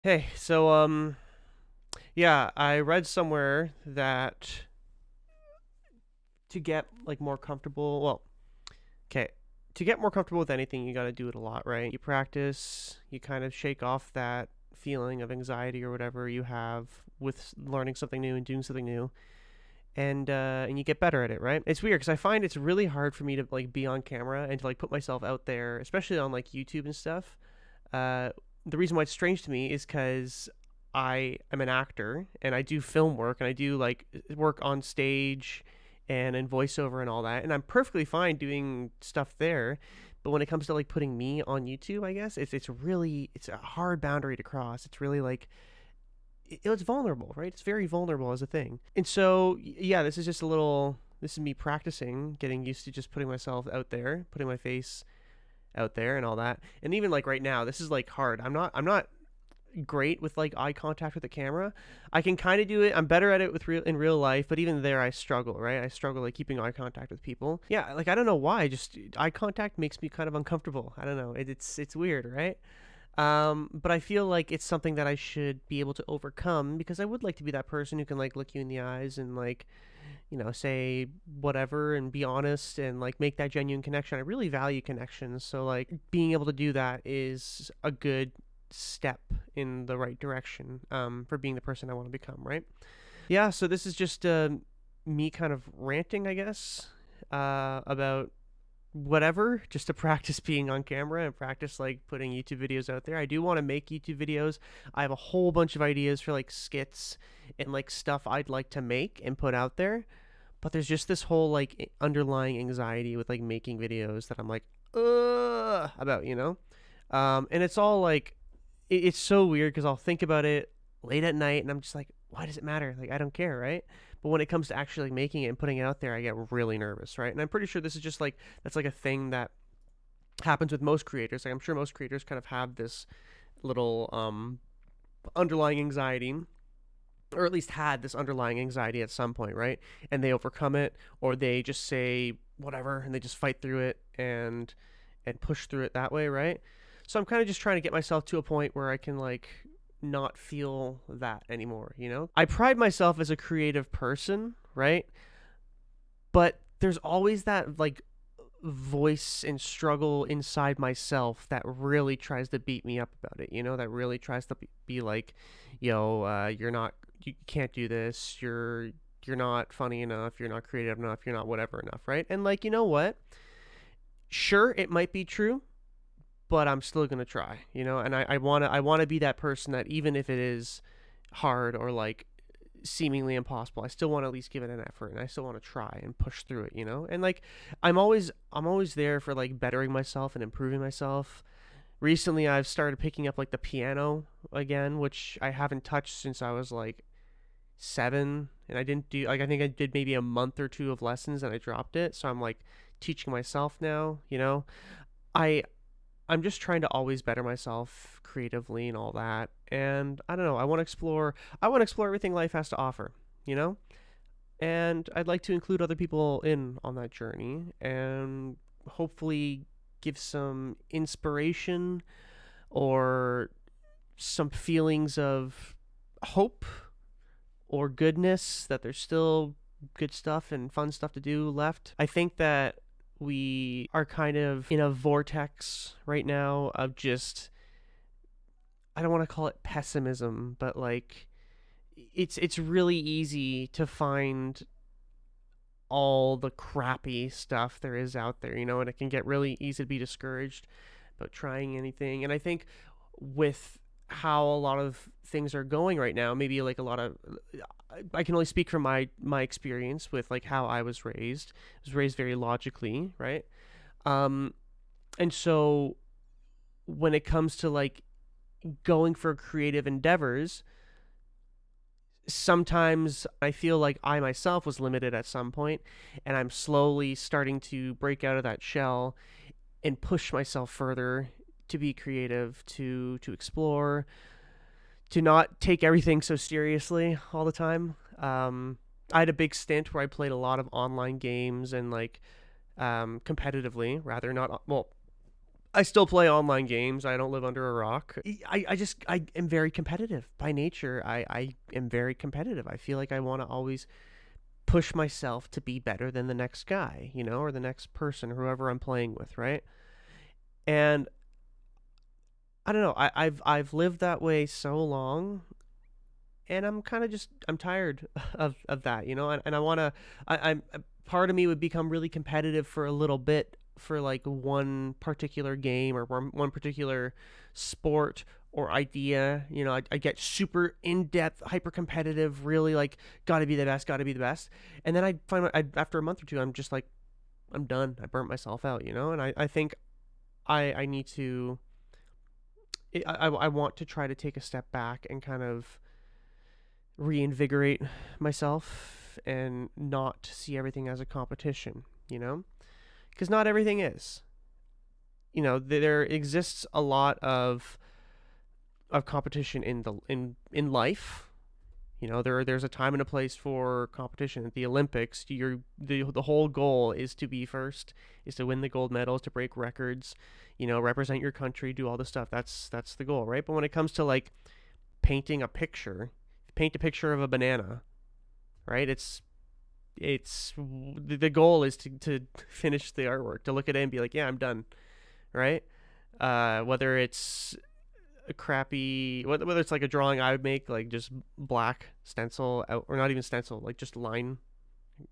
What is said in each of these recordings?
Hey, yeah, I read somewhere that to get like more comfortable, okay, to get more comfortable with anything, you got to do it a lot, right? You practice, you kind of shake off that feeling of anxiety or whatever you have with learning something new and doing something new, and you get better at it, right? It's weird because I find it's really hard for me to like be on camera and to like put myself out there, especially on like YouTube and stuff. Uh, the reason why it's strange to me is because I am an actor and I do film work and I do like work on stage and in voiceover and all that, and I'm perfectly fine doing stuff there. But when it comes to like putting me on YouTube, I guess it's a hard boundary to cross. It's really like it's vulnerable, right? It's very vulnerable as a thing. And so yeah, this is just a little. This is me practicing, getting used to just putting myself out there, putting my face out there and all that. And even like right now, this is like hard. I'm not great with like eye contact with the camera. I can kind of do it. I'm better at it with real in real life, but even there I struggle, right? I struggle like keeping eye contact with people. Yeah, like I don't know why, just eye contact makes me kind of uncomfortable. I don't know. It's weird, right? But I feel like it's something that I should be able to overcome because I would like to be that person who can like look you in the eyes and like say whatever and be honest and like make that genuine connection. I really value connections. So like being able to do that is a good step in the right direction for being the person I want to become, right? Yeah, so this is just me kind of ranting, I guess, about whatever, just to practice being on camera and practice like putting YouTube videos out there. I do want to make YouTube videos. I have a whole bunch of ideas for like skits and like stuff I'd like to make and put out there, but there's just this whole like underlying anxiety with like making videos that I'm like about, and it's all like it's so weird because I'll think about it late at night and I'm just like, why does it matter? Like I don't care, right? But when it comes to actually like making it and putting it out there, I get really nervous, right? And I'm pretty sure this is just like that's like a thing that happens with most creators. Like I'm sure most creators kind of have this little underlying anxiety, or at least had this underlying anxiety at some point, right? And they overcome it, or they just say whatever and they just fight through it and push through it that way, right? So I'm kind of just trying to get myself to a point where I can like not feel that anymore. I pride myself as a creative person, right? But there's always that like voice and struggle inside myself that really tries to beat me up about it, that really tries to be like, yo, you can't do this, you're not funny enough, you're not creative enough, you're not whatever enough, right? And like, you know what, sure, it might be true, but I'm still gonna try, and I want to be that person that even if it is hard or like seemingly impossible, I still want to at least give it an effort and I still want to try and push through it. And like I'm always there for like bettering myself and improving myself. Recently I've started picking up like the piano again, which I haven't touched since I was like 7, and I didn't do like I think I did maybe a month or two of lessons and I dropped it. So I'm like teaching myself now. I I'm just trying to always better myself creatively and all that. And I don't know, I want to explore everything life has to offer, you know? And I'd like to include other people in on that journey and hopefully give some inspiration or some feelings of hope or goodness that there's still good stuff and fun stuff to do left. I think that we are kind of in a vortex right now of just, I don't want to call it pessimism, but like it's really easy to find all the crappy stuff there is out there, and it can get really easy to be discouraged about trying anything. And I think with how a lot of things are going right now, maybe like a lot of I can only speak from my experience with like how I was raised. I was raised very logically, right? Um and so when it comes to like going for creative endeavors, sometimes I feel like I myself was limited at some point, and I'm slowly starting to break out of that shell and push myself further to be creative, to explore, to not take everything so seriously all the time. I had a big stint where I played a lot of online games and like competitively, rather not well. I still play online games. I don't live under a rock. I am very competitive by nature. I am very competitive. I feel like I want to always push myself to be better than the next guy, or the next person, whoever I'm playing with, right? And I don't know. I've lived that way so long, and I'm kind of just I'm tired of that, and I want to. I'm part of me would become really competitive for a little bit for like one particular game or one particular sport or idea. I get super in depth, hyper competitive, really like got to be the best, got to be the best, and then I find after a month or two, I'm just like I'm done. I burnt myself out, and I think I need to. I want to try to take a step back and kind of reinvigorate myself and not see everything as a competition, Because not everything is. There exists a lot of competition in life. There's a time and a place for competition. At the Olympics, the whole goal is to be first, is to win the gold medals, to break records, represent your country, do all this stuff. That's the goal, right? But when it comes to like painting a picture, paint a picture of a banana, right? It's the goal is to finish the artwork, to look at it and be like, yeah, I'm done, right? Whether it's a crappy, whether it's like a drawing I would make, like just black stencil out, or not even stencil, like just line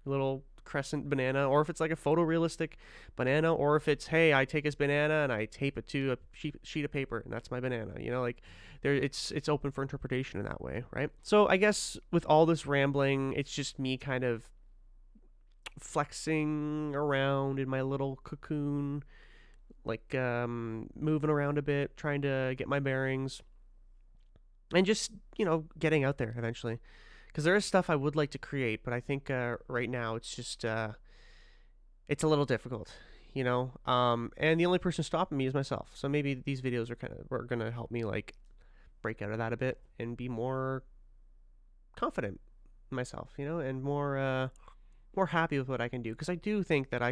little crescent banana, or if it's like a photorealistic banana, or if it's, hey, I take this banana and I tape it to a sheet of paper and that's my banana, like there it's open for interpretation in that way, right? So I guess with all this rambling, it's just me kind of flexing around in my little cocoon, like moving around a bit, trying to get my bearings, and just getting out there eventually, because there is stuff I would like to create, but I think right now it's just it's a little difficult, and the only person stopping me is myself. So maybe these videos are gonna help me like break out of that a bit and be more confident in myself, and more happy with what I can do, because I do think that I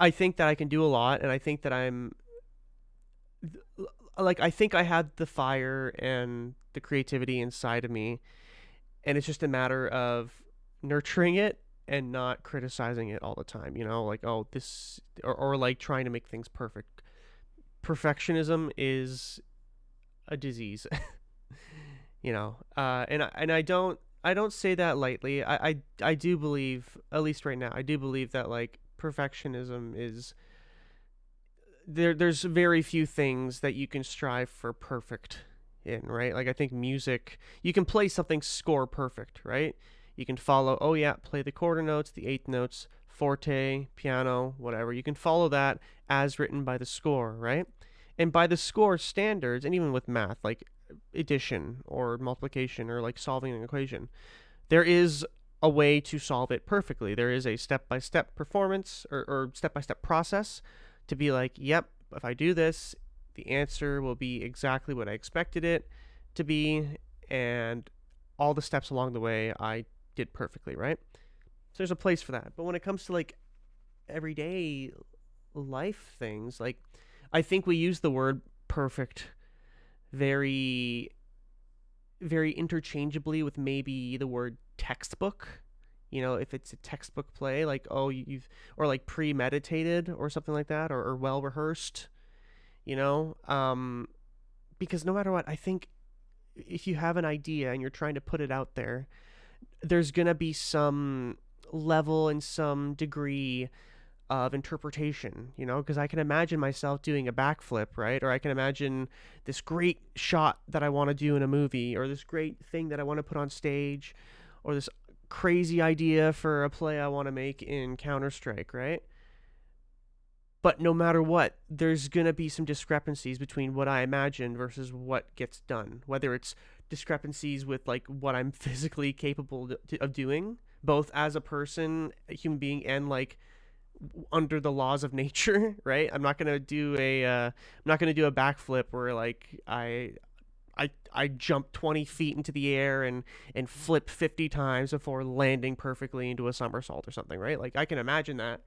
think that I can do a lot, and I think that I think I had the fire and the creativity inside of me, and it's just a matter of nurturing it and not criticizing it all the time, like, oh, this, or like trying to make things perfect. Perfectionism is a disease. And I don't say that lightly. I do believe, at least right now, I do believe that like perfectionism is there's very few things that you can strive for perfect in, right? Like I think music, you can play something score perfect, right? You can follow, oh yeah, play the quarter notes, the eighth notes, forte, piano, whatever. You can follow that as written by the score, right? And by the score standards, and even with math, like addition or multiplication or like solving an equation, there is a way to solve it perfectly. There is a step by step performance or step by step process to be like, yep, if I do this, the answer will be exactly what I expected it to be. And all the steps along the way, I did perfectly, right? So there's a place for that. But when it comes to like everyday life things, like I think we use the word perfect very, very interchangeably with maybe the word textbook. If it's a textbook play, like, oh, you've, or like premeditated or something like that, or well rehearsed, you know, because no matter what, I think if you have an idea and you're trying to put it out there, there's gonna be some level and some degree of interpretation, because I can imagine myself doing a backflip, right? Or I can imagine this great shot that I want to do in a movie, or this great thing that I want to put on stage, or this crazy idea for a play I want to make in Counter-Strike, right? But no matter what, there's going to be some discrepancies between what I imagine versus what gets done, whether it's discrepancies with like what I'm physically capable of doing, both as a person, a human being, and like under the laws of nature, right? I'm not gonna do a backflip where like I jump 20 feet into the air and flip 50 times before landing perfectly into a somersault or something, right? Like I can imagine that,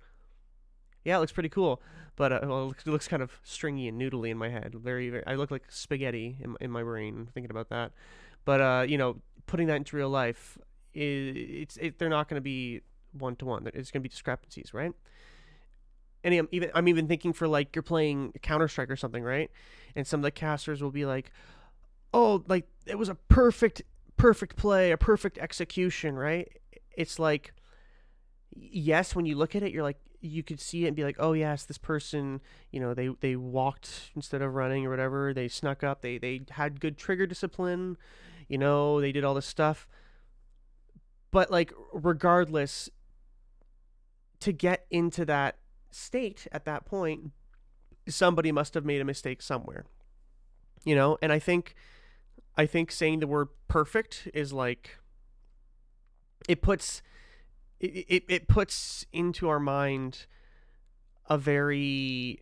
Yeah, it looks pretty cool, but well, it looks kind of stringy and noodly in my head. I look like spaghetti in my brain thinking about that. But putting that into real life, they're not going to be one to one. It's going to be discrepancies, right? And I'm even thinking for like you're playing Counter Strike or something, right? And some of the casters will be like, "Oh, like it was a perfect play, a perfect execution," right? It's like yes, when you look at it, you're like you could see it and be like, oh yes, this person, they walked instead of running or whatever. They snuck up. They had good trigger discipline. They did all this stuff. But like regardless, to get into that state at that point, somebody must have made a mistake somewhere. And I think saying the word perfect is like it puts it puts into our mind a very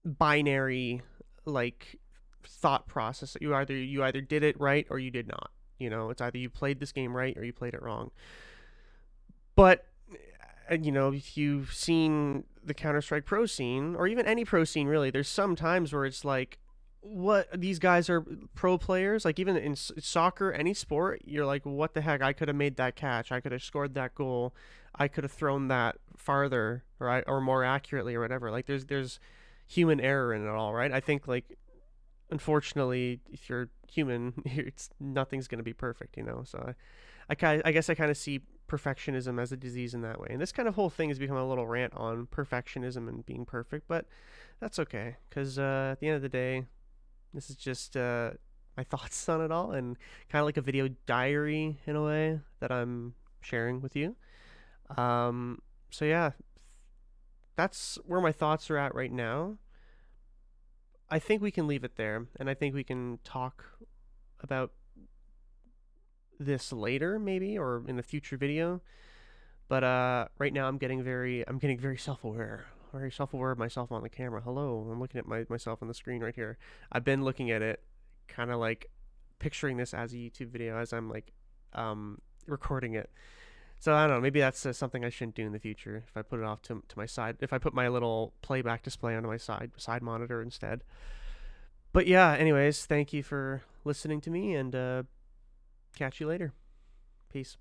binary like thought process. You either did it right or you did not. It's either you played this game right or you played it wrong. But if you've seen the Counter Strike pro scene or even any pro scene really, there's some times where it's like, what these guys are pro players. Like even in soccer, any sport, you're like, what the heck? I could have made that catch. I could have scored that goal. I could have thrown that farther, or more accurately, or whatever. Like there's human error in it all, right? I think like unfortunately, if you're human, it's nothing's gonna be perfect, So I guess I kind of see perfectionism as a disease in that way. And this kind of whole thing has become a little rant on perfectionism and being perfect, but that's okay because at the end of the day, this is just my thoughts on it all and kind of like a video diary in a way that I'm sharing with you. Um, so yeah, that's where my thoughts are at right now. I think we can leave it there, and I think we can talk about this later, maybe, or in a future video. But right now I'm getting very self-aware, of myself on the camera. Hello, I'm looking at myself on the screen right here. I've been looking at it, kind of like picturing this as a YouTube video as I'm like recording it. So I don't know. Maybe that's something I shouldn't do in the future. If I put it off to my side, if I put my little playback display onto my side monitor instead. But yeah. Anyways, thank you for listening to me, and catch you later. Peace.